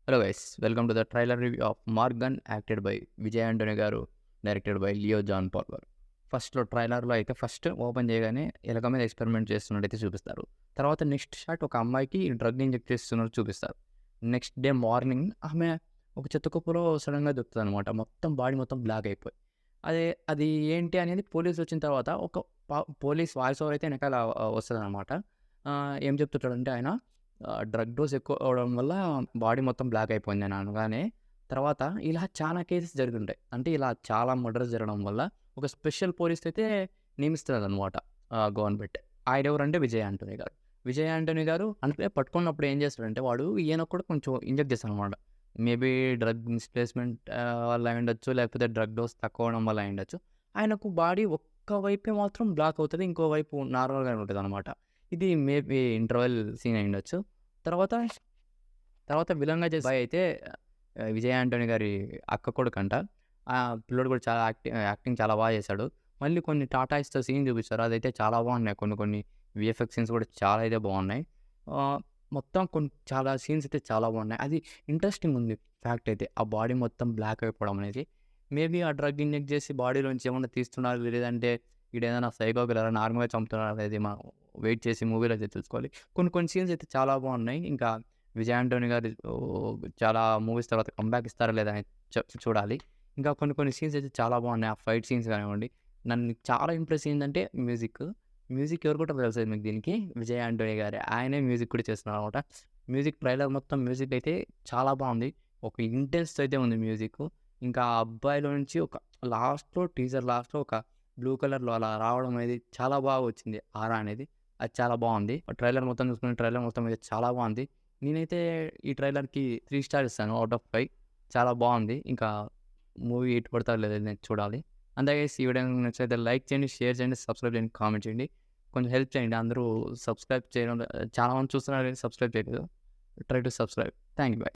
Hello guys, welcome to the trailer review of Maargan, acted by Vijay Antony garu, directed by Leo John Paul garu. ట్రైలర్లో అయితే first open చేయగానే ఎలక మీద ఎక్స్పెరిమెంట్ చేస్తున్నట్టయితే చూపిస్తారు. తర్వాత నెక్స్ట్ షాట్ ఒక అమ్మాయికి డ్రగ్ ఇంజెక్ట్ చేస్తున్నట్టు చూపిస్తారు. నెక్స్ట్ డే మార్నింగ్ ఆమె ఒక చెత్త కుప్పలో సడన్గా దొరుకుతుంది అనమాట. మొత్తం బాడీ మొత్తం బ్లాక్ అయిపోయి, అదే అది ఏంటి అనేది పోలీసు వచ్చిన తర్వాత ఒక పోలీస్ వాయిస్ ఓవర్ అయితే వెనకాల వస్తుంది అనమాట. ఏం చెప్తుంటాడంటే ఆయన డ్రగ్ డోస్ ఎక్కువ అవ్వడం వల్ల బాడీ మొత్తం బ్లాక్ అయిపోయిందని అనగానే, తర్వాత ఇలా చాలా కేసెస్ జరుగుంటాయి. అంటే ఇలా చాలా మర్డర్స్ జరగడం వల్ల ఒక స్పెషల్ పోలీస్ అయితే నియమిస్తున్నారనమాట గవర్నమెంట్. ఆయన ఎవరంటే విజయ్ ఆంటోనీ గారు. విజయ్ ఆంటోనీ గారు అంటే పట్టుకున్నప్పుడు ఏం చేస్తాడంటే వాడు ఈయనకు కూడా కొంచెం ఇంజెక్ట్ చేస్తాడనమాట. మేబీ డ్రగ్ మిస్‌ప్లేస్‌మెంట్ వల్ల అయ్యుండొచ్చు, లేకపోతే డ్రగ్ డోస్ తక్కువ అవ్వడం వల్ల అయ్యుండొచ్చు. ఆయనకు బాడీ ఒక్క వైపే మాత్రం బ్లాక్ అవుతది. ఇంకో వైపు నార్మల్‌గానే ఉంటదనమాట. ఇది మేబీ ఇంటర్వెల్ సీన్ అయ్యుండొచ్చు. తర్వాత, తర్వాత విలన్‌గా చేసే అబ్బాయి అయితే విజయ్ ఆంటోనీ గారి అక్క కొడుకంట. ఆ పిల్లోడు కూడా చాలా యాక్టింగ్ చాలా బాగా చేశాడు. మళ్ళీ కొన్ని టాటాయిస్‌తో సీన్ చూపిచ్చారు. అదైతే చాలా బాగున్నాయి. కొన్ని వీఎఫ్ఎక్స్ సీన్స్ కూడా చాలా అయితే బాగున్నాయి. ఆహ్, మొత్తం చాలా సీన్స్ అయితే చాలా బాగున్నాయి. అది ఇంట్రెస్టింగ్ ఉంది ఫ్యాక్ట్ అయితే. ఆ బాడీ మొత్తం బ్లాక్ అయిపోవడం అనేది. మేబీ ఆ డ్రగ్ ఇంజెక్ట్ చేసి బాడీలోంచి ఏమన్నా తీస్తున్నారు, లేదంటే ఈడేదైనా సైకో కిల్లరా, నార్మల్‌గా చంపుతున్నారా అనేది మనం వెయిట్ చేసి మూవీలో అయితే తెలుసుకోవాలి. కొన్ని సీన్స్ అయితే చాలా బాగున్నాయి. ఇంకా విజయ్ ఆంటోనీ గారు చాలా మూవీస్ తర్వాత కంబ్యాక్ ఇస్తారా లేదా అని చూడాలి. ఇంకా కొన్ని సీన్స్ అయితే చాలా బాగున్నాయి. ఆ ఫైట్ సీన్స్ కానివ్వండి. నన్ను చాలా ఇంప్రెస్ అయిందంటే మ్యూజిక్. మ్యూజిక్ ఎవరు కొట్టారో తెలుసా మీకు దీనికి? విజయ్ ఆంటోనీ గారే. ఆయనే మ్యూజిక్ కూడా చేస్తున్నారనమాట. మ్యూజిక్ ట్రైలర్ మొత్తం మ్యూజిక్ అయితే చాలా బాగుంది. ఒక ఇంటెన్స్ అయితే ఉంది మ్యూజిక్. ఇంకా ఆ అబ్బాయిలో నుంచి ఒక టీజర్ లాస్ట్‌లో ఒక బ్లూ కలర్‌లో అలా రావడం అనేది చాలా బాగా వచ్చింది. ఆరా అనేది. అది చాలా బాగుంది. ట్రైలర్ మొత్తం చూసుకుంటే ట్రైలర్ మొత్తం అయితే చాలా బాగుంది. నేనైతే ఈ ట్రైలర్‌కి 3 స్టార్ ఇస్తాను ఔట్ ఆఫ్ 5. చాలా బాగుంది. ఇంకా మూవీ హిట్ కొడతాదో లేదో నేను చూడాలి. అంతే గైస్, ఈ వీడియో నచ్చితే లైక్ చేయండి, షేర్ చేయండి, సబ్స్క్రైబ్ చేయండి, కామెంట్ చేయండి. కొంచెం హెల్ప్ చేయండి. అందరూ సబ్స్క్రైబ్ చేయడం చాలా మంది చూస్తున్నారు కానీ సబ్స్క్రైబ్ చేయలేదు. Try to subscribe. Thank you. By.